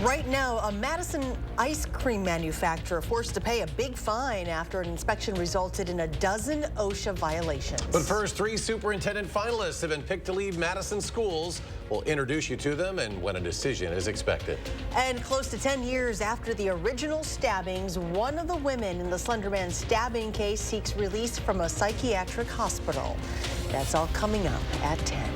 Right now, a Madison ice cream manufacturer forced to pay a big fine after an inspection resulted in a dozen OSHA violations. But first, 3 superintendent finalists have been picked to lead Madison schools. We'll introduce you to them and when a decision is expected. And close to 10 years after the original stabbings, one of the women in the Slender Man stabbing case seeks release from a psychiatric hospital. That's all coming up at 10.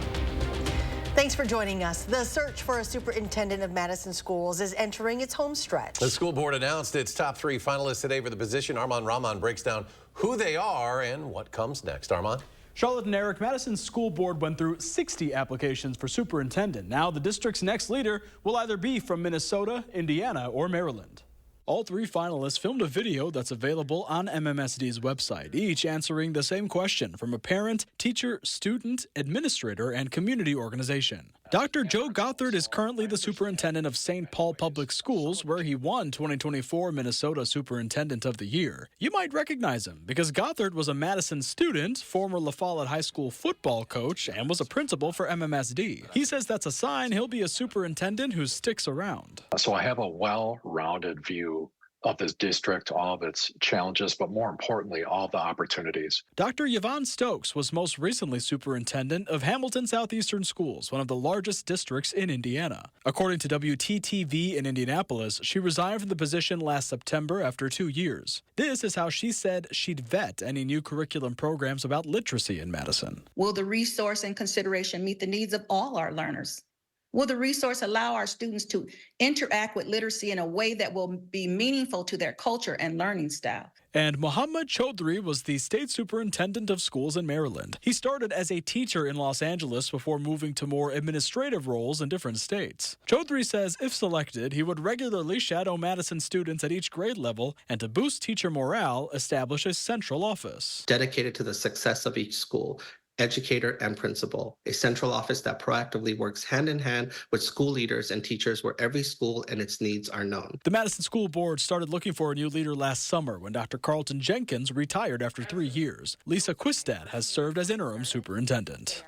Thanks for joining us. The search for a superintendent of Madison schools is entering its home stretch. The school board announced its top 3 finalists today for the position. Armand Rahman breaks down who they are and what comes next. Armand? Charlotte and Eric, Madison School Board went through 60 applications for superintendent. Now the district's next leader will either be from Minnesota, Indiana, or Maryland. All 3 finalists filmed a video that's available on MMSD's website, each answering the same question from a parent, teacher, student, administrator, and community organization. Dr. Joe Gothard is currently the superintendent of St. Paul Public Schools, where he won 2024 Minnesota Superintendent of the Year. You might recognize him because Gothard was a Madison student, former La Follette High School football coach, and was a principal for MMSD. He says that's a sign he'll be a superintendent who sticks around. So I have a well-rounded view of this district, all of its challenges, but more importantly, all the opportunities. Dr. Yvonne Stokes was most recently superintendent of Hamilton Southeastern Schools, one of the largest districts in Indiana. According to WTTV in Indianapolis, she resigned from the position last September after 2 years. This is how she said she'd vet any new curriculum programs about literacy in Madison. Will the resource and consideration meet the needs of all our learners? Will the resource allow our students to interact with literacy in a way that will be meaningful to their culture and learning style? And Mohammad Chaudhry was the state superintendent of schools in Maryland. He started as a teacher in Los Angeles before moving to more administrative roles in different states. Chaudhry says if selected, he would regularly shadow Madison students at each grade level and to boost teacher morale, establish a central office. Dedicated to the success of each school, educator and principal, a central office that proactively works hand in hand with school leaders and teachers where every school and its needs are known. The Madison School Board started looking for a new leader last summer when Dr. Carlton Jenkins retired after 3 years. Lisa Quistad has served as interim superintendent.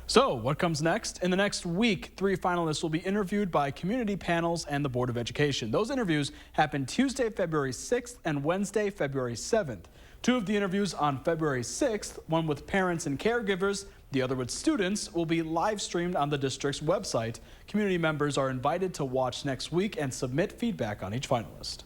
So, what comes next? In the next week, 3 finalists will be interviewed by community panels and the Board of Education. Those interviews happen Tuesday, February 6th and Wednesday, February 7th. 2 of the interviews on February 6th, one with parents and caregivers, the other with students, will be live streamed on the district's website. Community members are invited to watch next week and submit feedback on each finalist.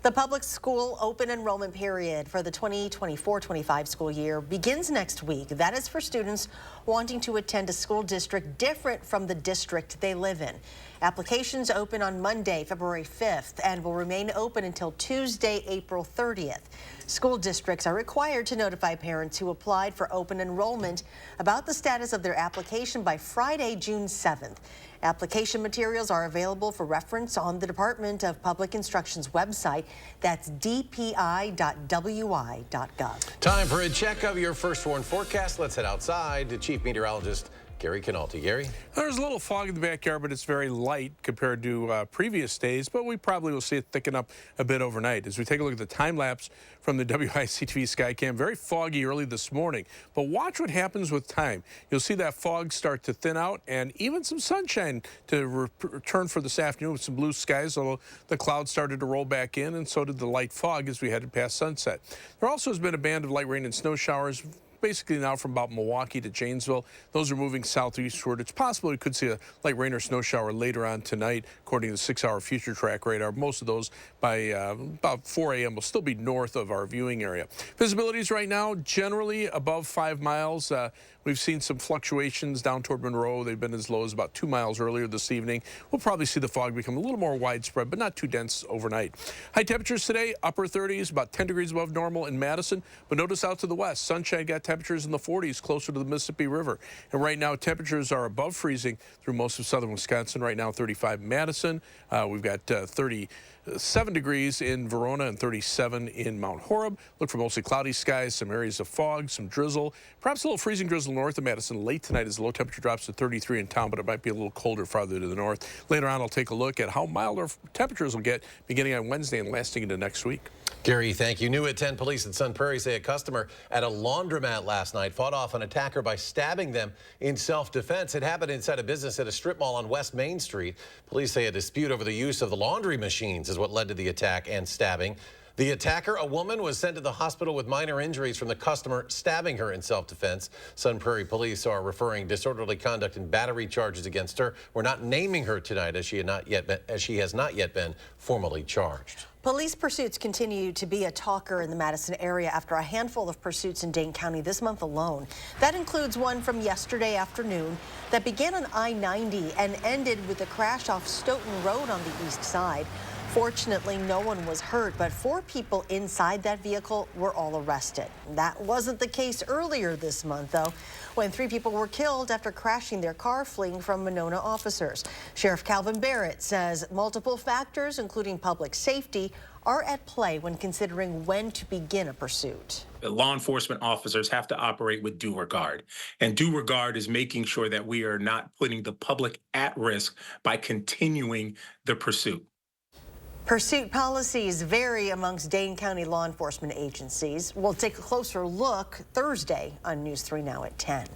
The public school open enrollment period for the 2024-25 school year begins next week. That is for students wanting to attend a school district different from the district they live in. Applications open on Monday, February 5th, and will remain open until Tuesday, April 30th. School districts are required to notify parents who applied for open enrollment about the status of their application by Friday, June 7th. Application materials are available for reference on the Department of Public Instruction's website. That's dpi.wi.gov. Time for a check of your first warn forecast. Let's head outside to Chief Meteorologist Gary Canalti. Gary? There's a little fog in the backyard, but it's very light compared to previous days, but we probably will see it thicken up a bit overnight. As we take a look at the time lapse from the WISC-TV Skycam, very foggy early this morning, but watch what happens with time. You'll see that fog start to thin out and even some sunshine to return for this afternoon with some blue skies, although the clouds started to roll back in and so did the light fog as we headed past sunset. There also has been a band of light rain and snow showers basically now from about Milwaukee to Janesville. Those are moving southeastward. It's possible we could see a light rain or snow shower later on tonight, according to the 6-hour future track radar. Most of those by about 4 a.m. will still be north of our viewing area. Visibilities right now generally above 5 miles. We've seen some fluctuations down toward Monroe. They've been as low as about 2 miles earlier this evening. We'll probably see the fog become a little more widespread, but not too dense overnight. High temperatures today, upper 30s, about 10 degrees above normal in Madison. But notice out to the west, sunshine got temperatures in the 40s closer to the Mississippi River. And right now, temperatures are above freezing through most of southern Wisconsin. Right now, 35 in Madison. We've got 30 7 degrees in Verona and 37 in Mount Horeb. Look for mostly cloudy skies, some areas of fog, some drizzle, perhaps a little freezing drizzle north of Madison late tonight as the low temperature drops to 33 in town, but it might be a little colder farther to the north. Later on, I'll take a look at how mild our temperatures will get beginning on Wednesday and lasting into next week. Gary, thank you. New at 10, police in Sun Prairie say a customer at a laundromat last night fought off an attacker by stabbing them in self-defense. It happened inside a business at a strip mall on West Main Street. Police say a dispute over the use of the laundry machines is what led to the attack and stabbing. The attacker, a woman, was sent to the hospital with minor injuries from the customer stabbing her in self-defense. Sun Prairie police are referring disorderly conduct and battery charges against her. We're not naming her tonight as she has not yet been formally charged. Police pursuits continue to be a talker in the Madison area after a handful of pursuits in Dane County this month alone. That includes one from yesterday afternoon that began on I-90 and ended with a crash off Stoughton Road on the east side. Fortunately, no one was hurt, but 4 people inside that vehicle were all arrested. That wasn't the case earlier this month, though, when 3 people were killed after crashing their car fleeing from Monona officers. Sheriff Calvin Barrett says multiple factors, including public safety, are at play when considering when to begin a pursuit. Law enforcement officers have to operate with due regard. And due regard is making sure that we are not putting the public at risk by continuing the pursuit. Pursuit policies vary amongst Dane County law enforcement agencies. We'll take a closer look Thursday on News 3 Now at 10.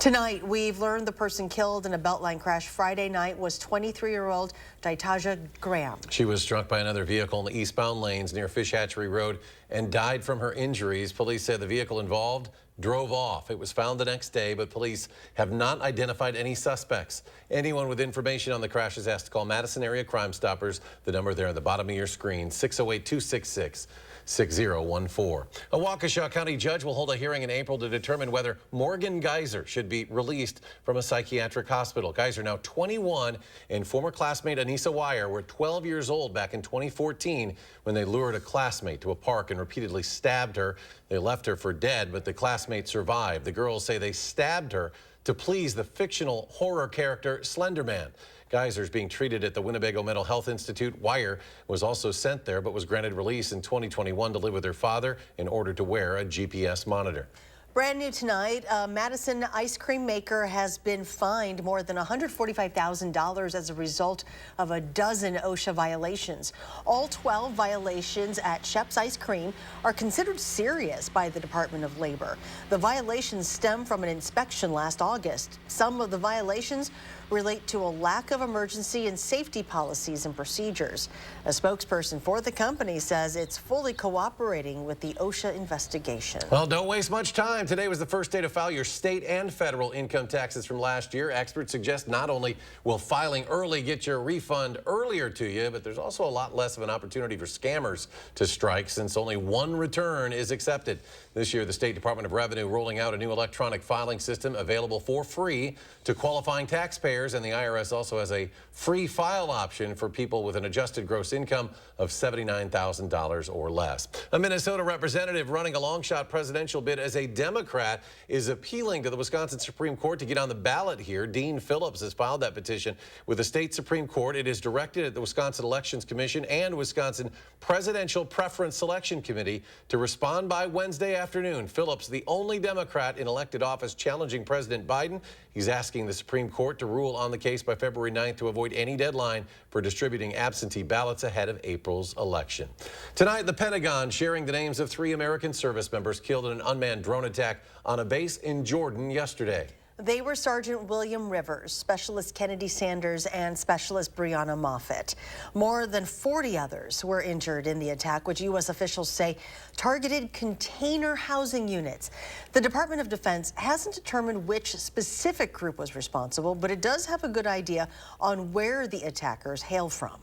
Tonight, we've learned the person killed in a Beltline crash Friday night was 23-year-old Daitaja Graham. She was struck by another vehicle in the eastbound lanes near Fish Hatchery Road and died from her injuries. Police said the vehicle involved drove off. It was found the next day, but police have not identified any suspects. Anyone with information on the crash is asked to call Madison Area Crime Stoppers. The number there at the bottom of your screen, 608-266-6014. A Waukesha County judge will hold a hearing in April to determine whether Morgan Geyser should be released from a psychiatric hospital. Geyser, now 21, and former classmate Anissa Wire were 12 years old back in 2014 when they lured a classmate to a park and repeatedly stabbed her. They left her for dead, but the classmate survived. The girls say they stabbed her to please the fictional horror character Slender Man. Geyser is being treated at the Winnebago Mental Health Institute. Wire was also sent there but was granted release in 2021 to live with her father in order to wear a GPS monitor. Brand new tonight, a Madison ice cream maker has been fined more than $145,000 as a result of a dozen OSHA violations. All 12 violations at Shep's Ice Cream are considered serious by the Department of Labor. The violations stem from an inspection last August. Some of the violations relate to a lack of emergency and safety policies and procedures. A spokesperson for the company says it's fully cooperating with the OSHA investigation. Well, don't waste much time. Today was the first day to file your state and federal income taxes from last year. Experts suggest not only will filing early get your refund earlier to you, but there's also a lot less of an opportunity for scammers to strike since only one return is accepted. This year, the State Department of Revenue rolling out a new electronic filing system available for free to qualifying taxpayers, and the IRS also has a free file option for people with an adjusted gross income of $79,000 or less. A Minnesota representative running a long-shot presidential bid as a Democrat is appealing to the Wisconsin Supreme Court to get on the ballot here. Dean Phillips has filed that petition with the state Supreme Court. It is directed at the Wisconsin Elections Commission and Wisconsin Presidential Preference Selection Committee to respond by Wednesday afternoon. Phillips, the only Democrat in elected office challenging President Biden, he's asking the Supreme Court to rule on the case by February 9th to avoid any deadline for distributing absentee ballots ahead of April's election. Tonight, the Pentagon sharing the names of 3 American service members killed in an unmanned drone attack on a base in Jordan yesterday. They were Sergeant William Rivers, Specialist Kennedy Sanders, and Specialist Brianna Moffitt. More than 40 others were injured in the attack, which U.S. officials say targeted container housing units. The Department of Defense hasn't determined which specific group was responsible, but it does have a good idea on where the attackers hail from.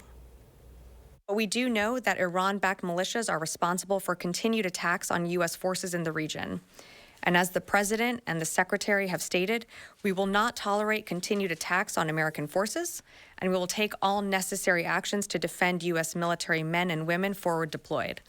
We do know that Iran-backed militias are responsible for continued attacks on U.S. forces in the region. And as the President and the Secretary have stated, we will not tolerate continued attacks on American forces, and we will take all necessary actions to defend U.S. military men and women forward deployed.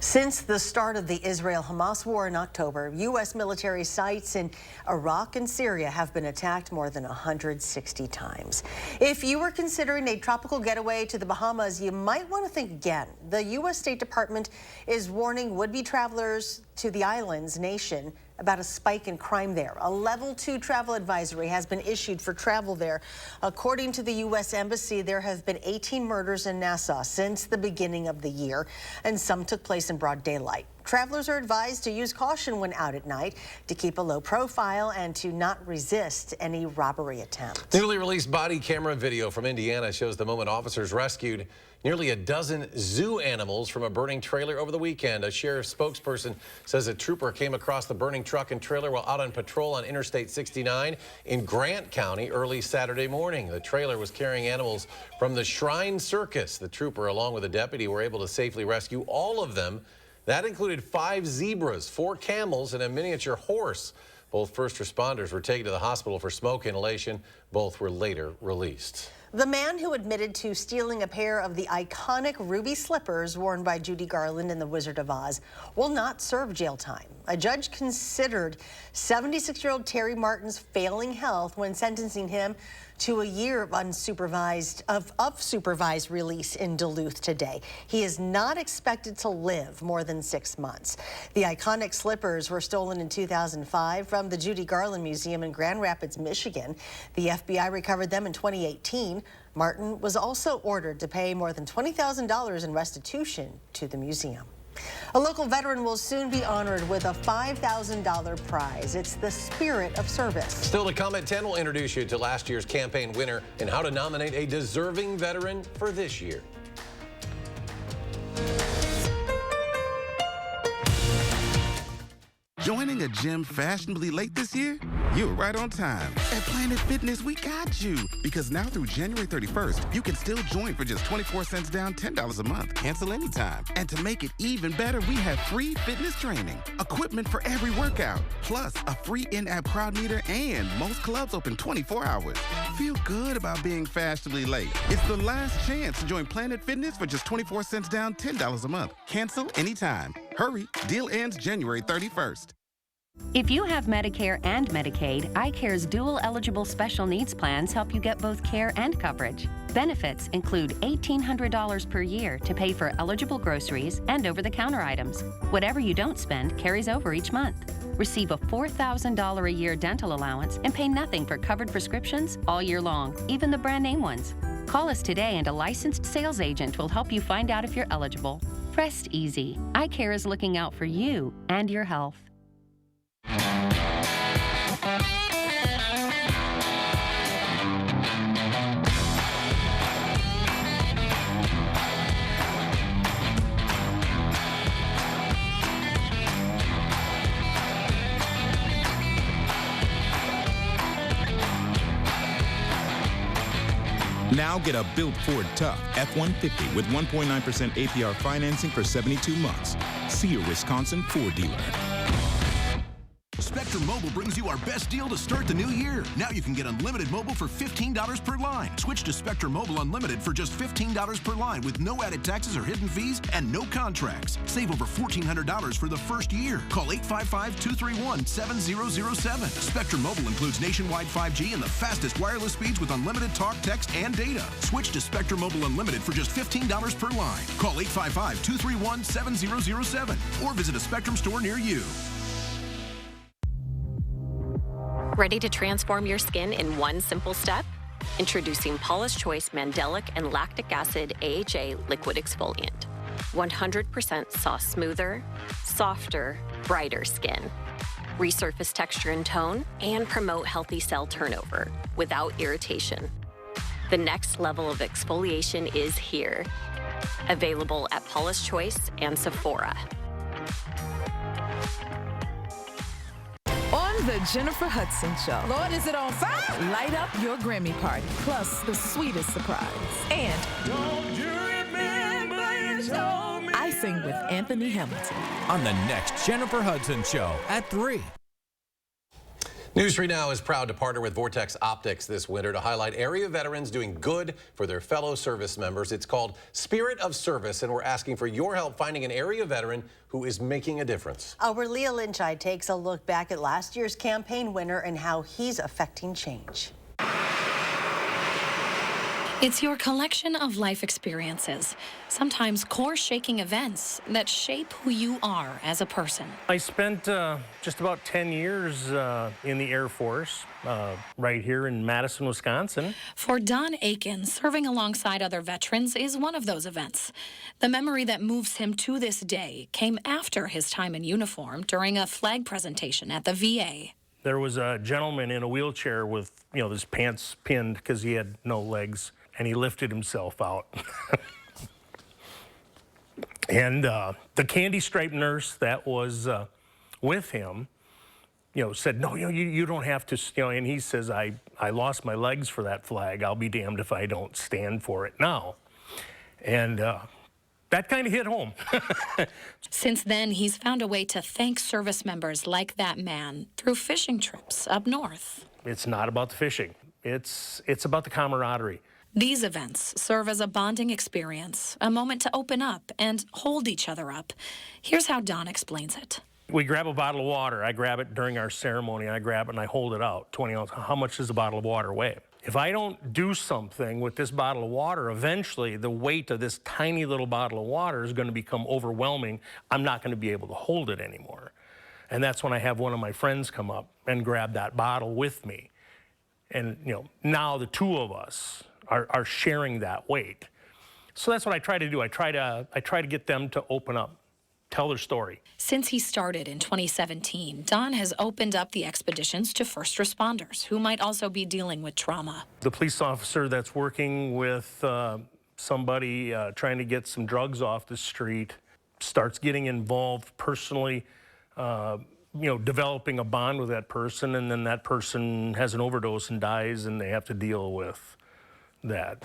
Since the start of the Israel-Hamas war in October, U.S. military sites in Iraq and Syria have been attacked more than 160 times. If you were considering a tropical getaway to the Bahamas, you might want to think again. The U.S. State Department is warning would-be travelers to the island's nation about a spike in crime there. A level 2 travel advisory has been issued for travel there. According to the U.S. Embassy, there have been 18 murders in Nassau since the beginning of the year, and some took place in broad daylight. Travelers are advised to use caution when out at night, to keep a low profile, and to not resist any robbery attempts. Newly released body camera video from Indiana shows the moment officers rescued nearly a dozen zoo animals from a burning trailer over the weekend. A sheriff's spokesperson says a trooper came across the burning truck and trailer while out on patrol on Interstate 69 in Grant County early Saturday morning. The trailer was carrying animals from the Shrine Circus. The trooper, along with a deputy, were able to safely rescue all of them. That included 5 zebras, 4 camels, and a miniature horse. Both first responders were taken to the hospital for smoke inhalation. Both were later released. The man who admitted to stealing a pair of the iconic ruby slippers worn by Judy Garland in The Wizard of Oz will not serve jail time. A judge considered 76-year-old Terry Martin's failing health when sentencing him to a year of supervised release in Duluth today. He is not expected to live more than 6 months. The iconic slippers were stolen in 2005 from the Judy Garland Museum in Grand Rapids, Michigan. The FBI recovered them in 2018. Martin was also ordered to pay more than $20,000 in restitution to the museum. A local veteran will soon be honored with a $5,000 prize. It's the spirit of service. Still to come at 10, we'll introduce you to last year's campaign winner and how to nominate a deserving veteran for this year. Joining a gym fashionably late this year? You were right on time. At Planet Fitness, we got you. Because now through January 31st, you can still join for just 24 cents down, $10 a month. Cancel anytime. And to make it even better, we have free fitness training, equipment for every workout, plus a free in-app crowd meter, and most clubs open 24 hours. Feel good about being fashionably late. It's the last chance to join Planet Fitness for just 24 cents down, $10 a month. Cancel anytime. Hurry, deal ends January 31st. If you have Medicare and Medicaid, iCare's dual eligible special needs plans help you get both care and coverage. Benefits include $1,800 per year to pay for eligible groceries and over-the-counter items. Whatever you don't spend carries over each month. Receive a $4,000 a year dental allowance and pay nothing for covered prescriptions all year long, even the brand name ones. Call us today and a licensed sales agent will help you find out if you're eligible. Rest easy. iCare is looking out for you and your health. Now get a built Ford Tough F-150 with 1.9% APR financing for 72 months. See your Wisconsin Ford dealer. Spectrum Mobile brings you our best deal to start the new year. Now you can get unlimited mobile for $15 per line. Switch to Spectrum Mobile Unlimited for just $15 per line with no added taxes or hidden fees and no contracts. Save over $1,400 for the first year. Call 855-231-7007. Spectrum Mobile includes nationwide 5G and the fastest wireless speeds with unlimited talk, text, and data. Switch to Spectrum Mobile Unlimited for just $15 per line. Call 855-231-7007 or visit a Spectrum store near you. Ready to transform your skin in one simple step? Introducing Paula's Choice Mandelic and Lactic Acid AHA Liquid Exfoliant. 100% saw smoother, softer, brighter skin. Resurface texture and tone and promote healthy cell turnover without irritation. The next level of exfoliation is here. Available at Paula's Choice and Sephora. On the Jennifer Hudson Show. Lord, is it on fire? Light up your Grammy party, plus the sweetest surprise. And don't you remember you told me? I sing with Anthony Hamilton. On the next Jennifer Hudson Show at 3. News 3 Now is proud to partner with Vortex Optics this winter to highlight area veterans doing good for their fellow service members. It's called Spirit of Service, and we're asking for your help finding an area veteran who is making a difference. Our Leah Lynchide takes a look back at last year's campaign winner and how he's affecting change. It's your collection of life experiences, sometimes core-shaking events that shape who you are as a person. I spent just about 10 years in the Air Force right here in Madison, Wisconsin. For Don Aiken, serving alongside other veterans is one of those events. The memory that moves him to this day came after his time in uniform during a flag presentation at the VA. There was a gentleman in a wheelchair with, his pants pinned because he had no legs, and he lifted himself out. And the candy-striped nurse that was with him, said, no, you don't have to, and he says, I lost my legs for that flag. I'll be damned if I don't stand for it now. And that kind of hit home. Since then, he's found a way to thank service members like that man through fishing trips up north. It's not about the fishing. It's about the camaraderie. These events serve as a bonding experience, a moment to open up and hold each other up. Here's how Don explains it. We grab a bottle of water. I grab it during our ceremony. I grab it and I hold it out, 20 ounces. How much does a bottle of water weigh? If I don't do something with this bottle of water, eventually the weight of this tiny little bottle of water is going to become overwhelming. I'm not going to be able to hold it anymore. And that's when I have one of my friends come up and grab that bottle with me. And, now the two of us are sharing that weight. So that's what I try to do. I try to get them to open up, tell their story. Since he started in 2017, Don has opened up the expeditions to first responders who might also be dealing with trauma. The police officer that's working with somebody trying to get some drugs off the street starts getting involved personally, developing a bond with that person, and then that person has an overdose and dies, and they have to deal with that.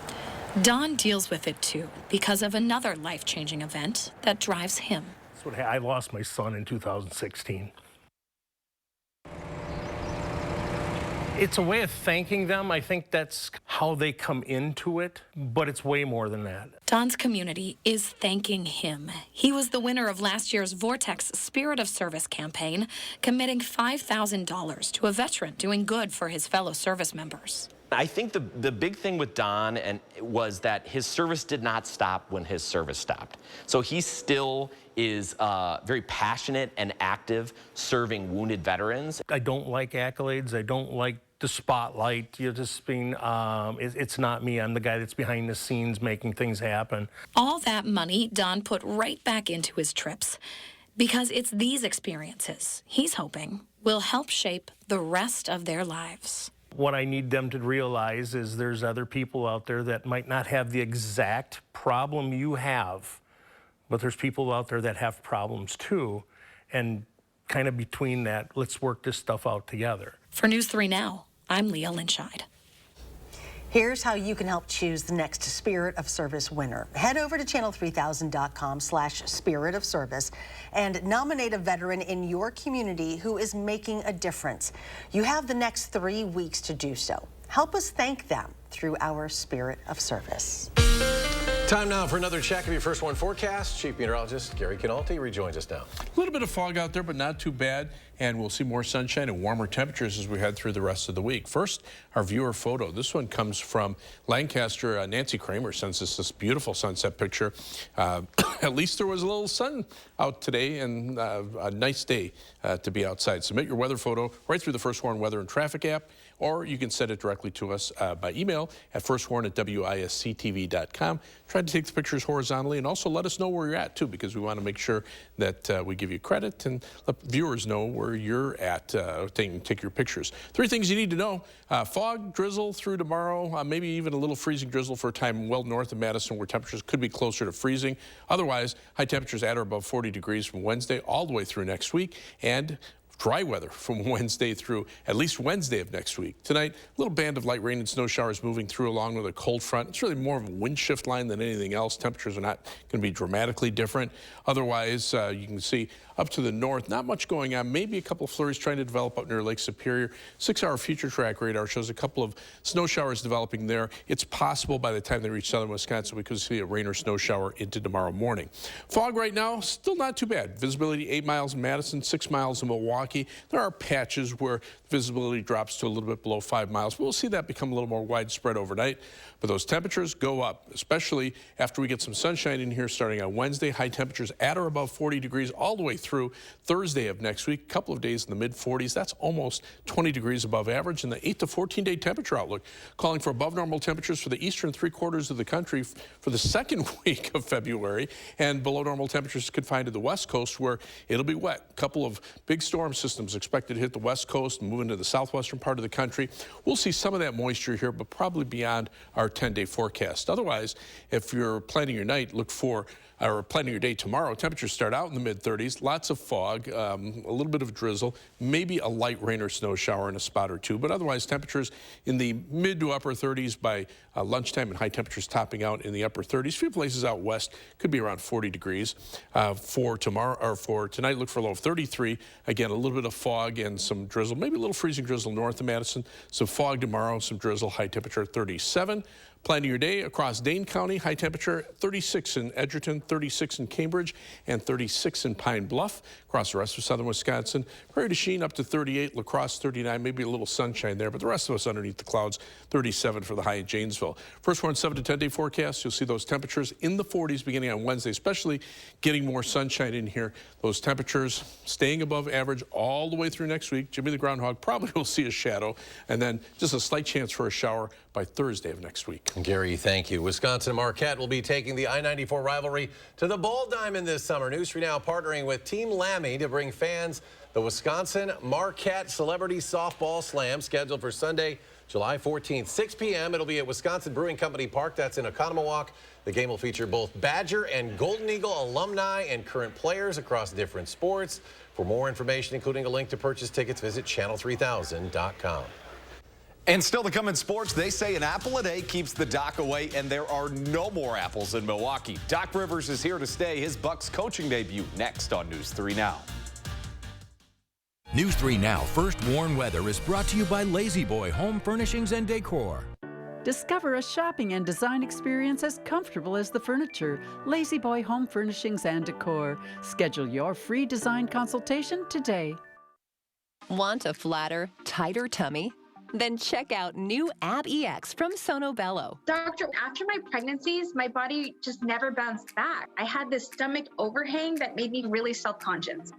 Don deals with it too because of another life-changing event that drives him. I lost my son in 2016. It's a way of thanking them. I think that's how they come into it, but it's way more than that. Don's community is thanking him. He was the winner of last year's Vortex Spirit of Service campaign, committing $5,000 to a veteran doing good for his fellow service members. I think the big thing with Don was that his service did not stop when his service stopped. So he still is very passionate and active serving wounded veterans. I don't like accolades. I don't like the spotlight. It's not me. I'm the guy that's behind the scenes making things happen. All that money Don put right back into his trips because it's these experiences he's hoping will help shape the rest of their lives. What I need them to realize is there's other people out there that might not have the exact problem you have, but there's people out there that have problems too. And kind of between that, let's work this stuff out together. For News 3 Now, I'm Leah Lynchide. Here's how you can help choose the next Spirit of Service winner. Head over to channel3000.com/Spirit of Service and nominate a veteran in your community who is making a difference. You have the next 3 weeks to do so. Help us thank them through our Spirit of Service. Time now for another check of your First Warn forecast. Chief Meteorologist Gary Canalti rejoins us now. A little bit of fog out there, but not too bad. And we'll see more sunshine and warmer temperatures as we head through the rest of the week. First, our viewer photo. This one comes from Lancaster. Nancy Kramer sends us this beautiful sunset picture. At least there was a little sun out today and a nice day to be outside. Submit your weather photo right through the First Warn Weather and Traffic app, or you can send it directly to us by email at firstwarn@WISC-TV.com. Try to take the pictures horizontally and also let us know where you're at, too, because we want to make sure that we give you credit and let viewers know where you're at. Take your pictures. 3 things you need to know. Fog, drizzle through tomorrow, maybe even a little freezing drizzle for a time well north of Madison where temperatures could be closer to freezing. Otherwise, high temperatures at or above 40 degrees from Wednesday all the way through next week. And dry weather from Wednesday through at least Wednesday of next week. Tonight, a little band of light rain and snow showers moving through along with a cold front. It's really more of a wind shift line than anything else. Temperatures are not going to be dramatically different. Otherwise, you can see up to the north, not much going on. Maybe a couple of flurries trying to develop up near Lake Superior. 6-hour future track radar shows a couple of snow showers developing there. It's possible by the time they reach southern Wisconsin, we could see a rain or snow shower into tomorrow morning. Fog right now, still not too bad. Visibility 8 miles in Madison, 6 miles in Milwaukee. There are patches where visibility drops to a little bit below 5 miles, but we'll see that become a little more widespread overnight. But those temperatures go up, especially after we get some sunshine in here starting on Wednesday. High temperatures at or above 40 degrees all the way through Thursday of next week. A couple of days in the mid-40s. That's almost 20 degrees above average. And the 8 to 14-day temperature outlook calling for above normal temperatures for the eastern 3/4 of the country for the second week of February, and below normal temperatures confined to the west coast where it'll be wet. A couple of big storm systems expected to hit the west coast and move into the southwestern part of the country. We'll see some of that moisture here, but probably beyond our 10-day forecast. Otherwise, if you're planning your night, look for or planning your day tomorrow, temperatures start out in the mid-30s, lots of fog, a little bit of drizzle, maybe a light rain or snow shower in a spot or two, but otherwise temperatures in the mid to upper 30s by lunchtime, and high temperatures topping out in the upper 30s. A few places out west could be around 40 degrees. For tomorrow or for tonight, look for a low of 33. Again, a little bit of fog and some drizzle, maybe a little freezing drizzle north of Madison. Some fog tomorrow, some drizzle, high temperature 37. Planning your day across Dane County, high temperature 36 in Edgerton, 36 in Cambridge, and 36 in Pine Bluff. Across the rest of southern Wisconsin, Prairie du Chien up to 38, La Crosse 39, maybe a little sunshine there, but the rest of us underneath the clouds, 37 for the high in Janesville. First one, 7 to 10-day forecast. You'll see those temperatures in the 40s beginning on Wednesday, especially getting more sunshine in here. Those temperatures staying above average all the way through next week. Jimmy the Groundhog probably will see a shadow, and then just a slight chance for a shower by Thursday of next week. Gary, thank you. Wisconsin and Marquette will be taking the I-94 rivalry to the Ball Diamond this summer. News 3 Now partnering with Team Lammy to bring fans the Wisconsin-Marquette Celebrity Softball Slam, scheduled for Sunday, July 14th, 6 p.m. It'll be at Wisconsin Brewing Company Park. That's in Oconomowoc. The game will feature both Badger and Golden Eagle alumni and current players across different sports. For more information, including a link to purchase tickets, visit channel3000.com. And still to come in sports, they say an apple a day keeps the Doc away, and there are no more apples in Milwaukee. Doc Rivers is here to stay. His Bucks coaching debut next on News 3 Now. News 3 Now First Warn Weather is brought to you by Lazy Boy Home Furnishings and Decor. Discover a shopping and design experience as comfortable as the furniture. Lazy Boy Home Furnishings and Decor. Schedule your free design consultation today. Want a flatter, tighter tummy? Then check out new Ab EX from Sono Bello. Doctor, after my pregnancies, my body just never bounced back. I had this stomach overhang that made me really self-conscious.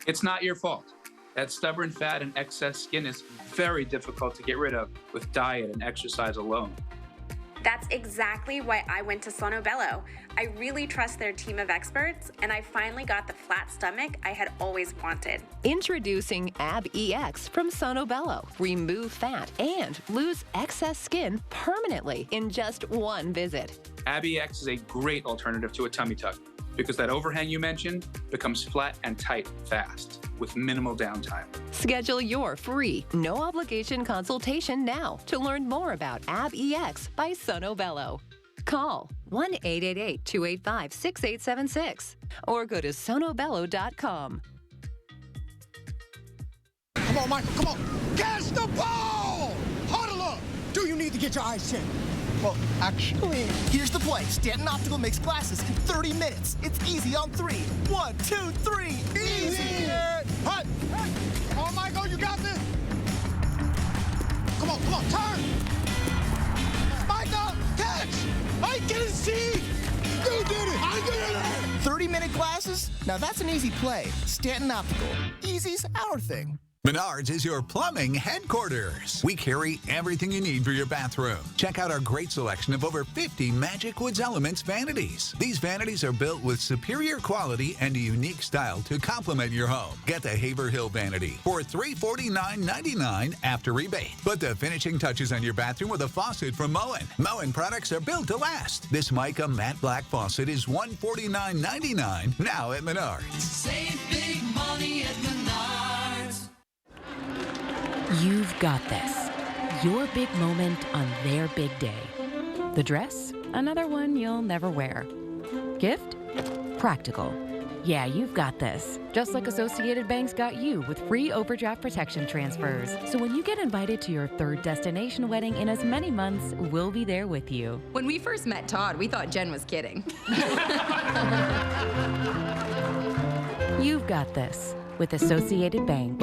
It's not your fault. That stubborn fat and excess skin is very difficult to get rid of with diet and exercise alone. That's exactly why I went to Sono Bello. I really trust their team of experts, and I finally got the flat stomach I had always wanted. Introducing Ab EX from Sono Bello. Remove fat and lose excess skin permanently in just one visit. Ab EX is a great alternative to a tummy tuck because that overhang you mentioned becomes flat and tight fast with minimal downtime. Schedule your free, no-obligation consultation now to learn more about Ab EX by Sono Bello. Call 1-888-285-6876 or go to sonobello.com. Come on, Michael, come on. Catch the ball! Huddle up! Do you need to get your eyes checked? Well, actually... Here's the play. Stanton Optical makes glasses in 30 minutes. It's easy on 3. 1, 2, 3. Easy! Hey! Come on, Michael, you got this! Come on, turn! Michael, catch! I didn't see! You did it! I did it! 30-minute glasses? Now that's an easy play. Stanton Optical. Easy's our thing. Menards is your plumbing headquarters. We carry everything you need for your bathroom. Check out our great selection of over 50 Magic Woods Elements vanities. These vanities are built with superior quality and a unique style to complement your home. Get the Haverhill vanity for $349.99 after rebate. Put the finishing touches on your bathroom with a faucet from Moen. Moen products are built to last. This mica matte black faucet is $149.99 now at Menards. Save big money at Menards. You've got this. Your big moment on their big day. The dress? Another one you'll never wear. Gift? Practical. Yeah, you've got this. Just like Associated Bank's got you with free overdraft protection transfers. So when you get invited to your third destination wedding in as many months, we'll be there with you. When we first met Todd, we thought Jen was kidding. You've got this with Associated Bank.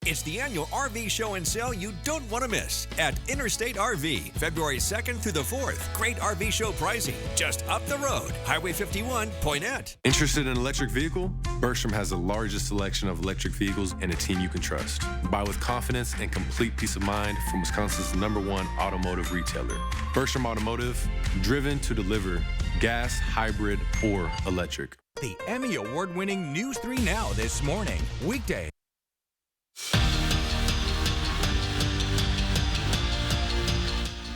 It's the annual RV show and sale you don't want to miss at Interstate RV, February 2nd through the 4th. Great RV show pricing just up the road. Highway 51, Poinet. Interested in an electric vehicle? Bergstrom has the largest selection of electric vehicles and a team you can trust. Buy with confidence and complete peace of mind from Wisconsin's #1 automotive retailer. Bergstrom Automotive, driven to deliver gas, hybrid, or electric. The Emmy Award-winning News 3 Now this morning, weekday.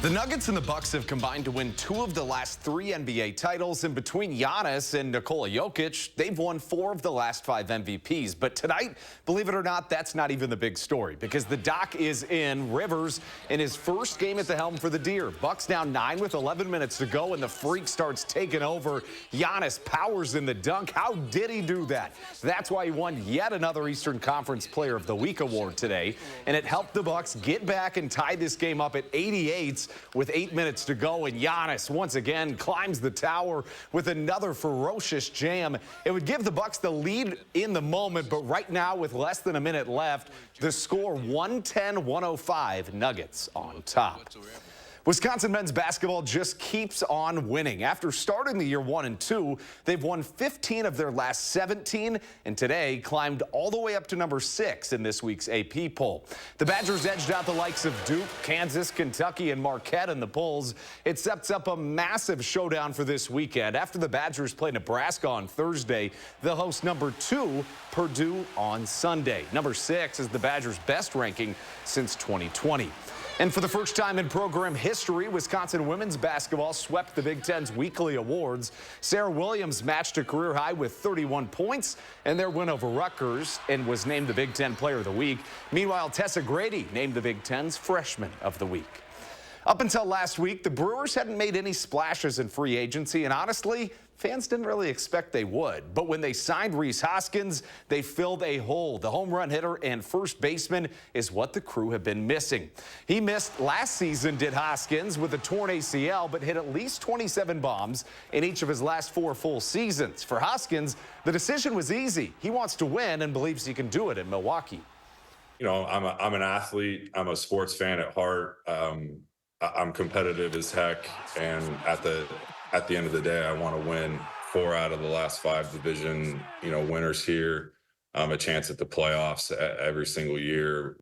The Nuggets and the Bucks have combined to win 2 of the last 3 NBA titles, and between Giannis and Nikola Jokic, they've won 4 of the last 5 MVPs. But tonight, believe it or not, that's not even the big story, because the Doc is in. Rivers in his first game at the helm for the Deer. Bucks down 9 with 11 minutes to go, and the Freak starts taking over. Giannis powers in the dunk. How did he do that? That's why he won yet another Eastern Conference Player of the Week award today, and it helped the Bucks get back and tie this game up at 88 with 8 minutes to go, and Giannis once again climbs the tower with another ferocious jam. It would give the Bucks the lead in the moment, but right now with less than a minute left, the score 110-105, Nuggets on top. Wisconsin men's basketball just keeps on winning. After starting the year 1-2, they've won 15 of their last 17, and today climbed all the way up to number 6 in this week's AP poll. The Badgers edged out the likes of Duke, Kansas, Kentucky, and Marquette in the polls. It sets up a massive showdown for this weekend. After the Badgers play Nebraska on Thursday, they'll host number 2, Purdue, on Sunday. Number 6 is the Badgers' best ranking since 2020. And for the first time in program history, Wisconsin women's basketball swept the Big Ten's weekly awards. Sarah Williams matched a career high with 31 points in their win over Rutgers and was named the Big Ten Player of the Week. Meanwhile, Tessa Grady named the Big Ten's Freshman of the Week. Up until last week, the Brewers hadn't made any splashes in free agency, and honestly, fans didn't really expect they would. But when they signed Rhys Hoskins, they filled a hole. The home run hitter and first baseman is what the Crew have been missing. He missed last season, did Hoskins, with a torn ACL, but hit at least 27 bombs in each of his last 4 full seasons. For Hoskins, the decision was easy. He wants to win and believes he can do it in Milwaukee. You know, I'm an athlete. I'm a sports fan at heart. I'm competitive as heck, and at the end of the day, I want to win 4 out of the last 5 division, winners here, a chance at the playoffs every single year.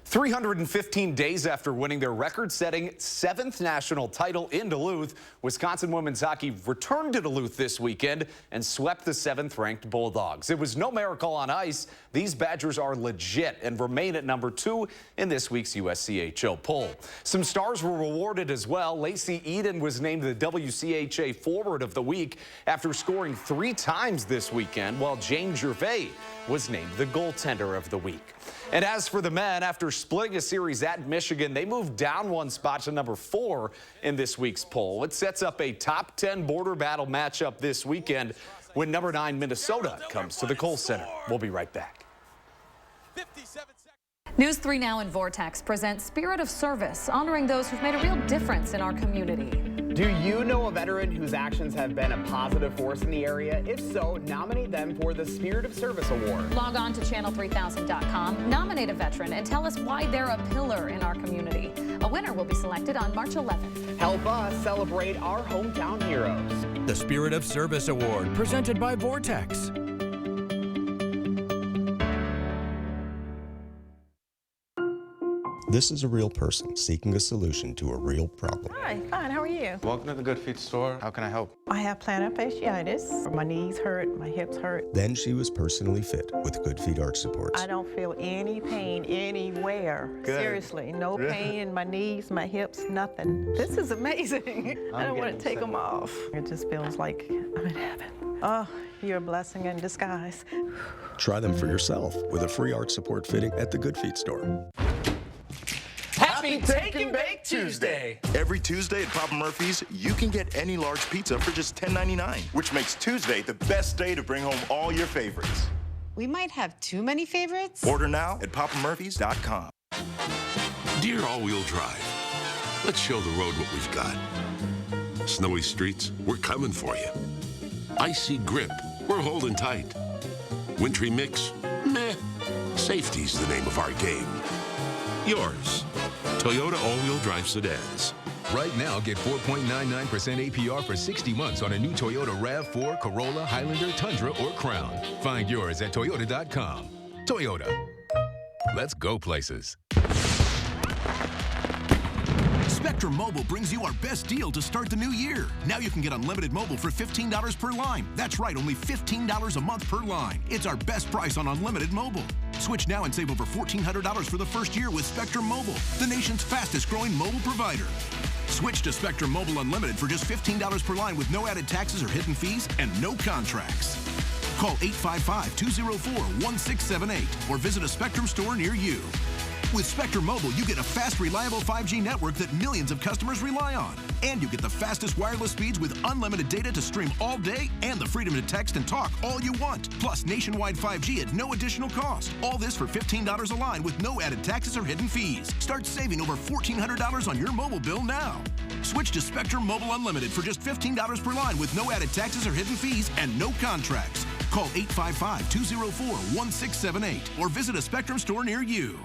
315 days after winning their record-setting 7th national title in Duluth, Wisconsin women's hockey returned to Duluth this weekend and swept the 7th-ranked Bulldogs. It was no miracle on ice. These Badgers are legit and remain at number 2 in this week's USCHO poll. Some stars were rewarded as well. Lacey Eden was named the WCHA Forward of the Week after scoring 3 times this weekend, while Jane Gervais was named the Goaltender of the Week. And as for the men, after splitting a series at Michigan, they moved down 1 spot to number 4 in this week's poll. It sets up a top 10 border battle matchup this weekend when number 9 Minnesota comes to the Kohl Center. We'll be right back. News 3 Now and Vortex presents Spirit of Service, honoring those who've made a real difference in our community. Do you know a veteran whose actions have been a positive force in the area? If so, nominate them for the Spirit of Service Award. Log on to channel3000.com, nominate a veteran, and tell us why they're a pillar in our community. A winner will be selected on March 11th. Help us celebrate our hometown heroes. The Spirit of Service Award, presented by Vortex. This is a real person seeking a solution to a real problem. Hi, fine, how are you? Welcome to the Good Feet store. How can I help? I have plantar fasciitis. My knees hurt, my hips hurt. Then she was personally fit with Good Feet arch supports. I don't feel any pain anywhere. Good. Seriously, no pain in my knees, my hips, nothing. This is amazing. I don't want to take them off. It just feels like I'm in heaven. Oh, you're a blessing in disguise. Try them for yourself with a free arch support fitting at the Good Feet store. Happy Take and Bake Tuesday! Every Tuesday at Papa Murphy's, you can get any large pizza for just $10.99, which makes Tuesday the best day to bring home all your favorites. We might have too many favorites. Order now at papamurphys.com. Dear all-wheel drive, let's show the road what we've got. Snowy streets, we're coming for you. Icy grip, we're holding tight. Wintry mix, meh. Safety's the name of our game. Yours, Toyota all-wheel drive sedans. Right now, get 4.99% APR for 60 months on a new Toyota RAV4, Corolla, Highlander, Tundra, or Crown. Find yours at Toyota.com. Toyota. Let's go places. Spectrum Mobile brings you our best deal to start the new year. Now you can get unlimited mobile for $15 per line. That's right, only $15 a month per line. It's our best price on unlimited mobile. Switch now and save over $1,400 for the first year with Spectrum Mobile, the nation's fastest growing mobile provider. Switch to Spectrum Mobile Unlimited for just $15 per line with no added taxes or hidden fees and no contracts. Call 855-204-1678 or visit a Spectrum store near you. With Spectrum Mobile, you get a fast, reliable 5G network that millions of customers rely on. And you get the fastest wireless speeds with unlimited data to stream all day and the freedom to text and talk all you want. Plus, nationwide 5G at no additional cost. All this for $15 a line with no added taxes or hidden fees. Start saving over $1,400 on your mobile bill now. Switch to Spectrum Mobile Unlimited for just $15 per line with no added taxes or hidden fees and no contracts. Call 855-204-1678 or visit a Spectrum store near you.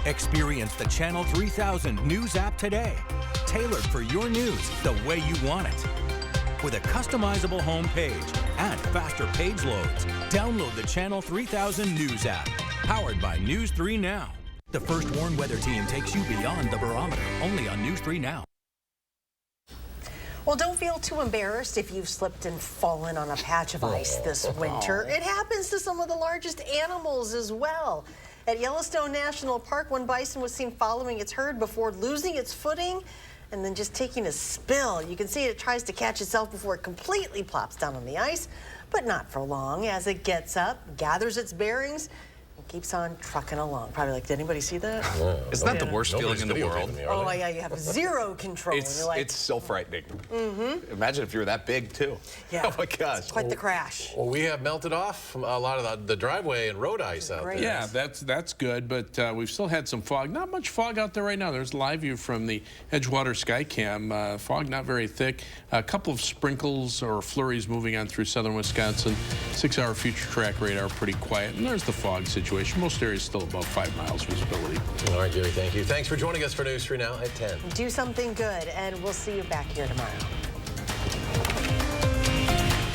Experience the Channel 3000 News app today. Tailored for your news the way you want it. With a customizable home page and faster page loads, download the Channel 3000 News app. Powered by News 3 Now. The First Warn Weather Team takes you beyond the barometer. Only on News 3 Now. Well, don't feel too embarrassed if you've slipped and fallen on a patch of ice this winter. It happens to some of the largest animals as well. At Yellowstone National Park, one bison was seen following its herd before losing its footing and then just taking a spill. You can see it tries to catch itself before it completely plops down on the ice, but not for long as it gets up, gathers its bearings, and keeps on trucking along. Probably like, did anybody see that? Isn't that the worst feeling in the world? Oh, yeah, you have zero control. It's so frightening. Mm-hmm. Imagine if you were that big, too. Yeah. Oh, my gosh. It's quite the crash. Well, we have melted off a lot of the driveway and road ice out there. Yeah, that's good, but we've still had some fog. Not much fog out there right now. There's live view from the Edgewater Skycam. Fog not very thick. A couple of sprinkles or flurries moving on through southern Wisconsin. 6-hour future track radar pretty quiet. And there's the fog situation. Most areas still above 5 miles visibility. All right, Jerry, thank you. Thanks for joining us for News 3 Now at 10. Do something good, and we'll see you back here tomorrow.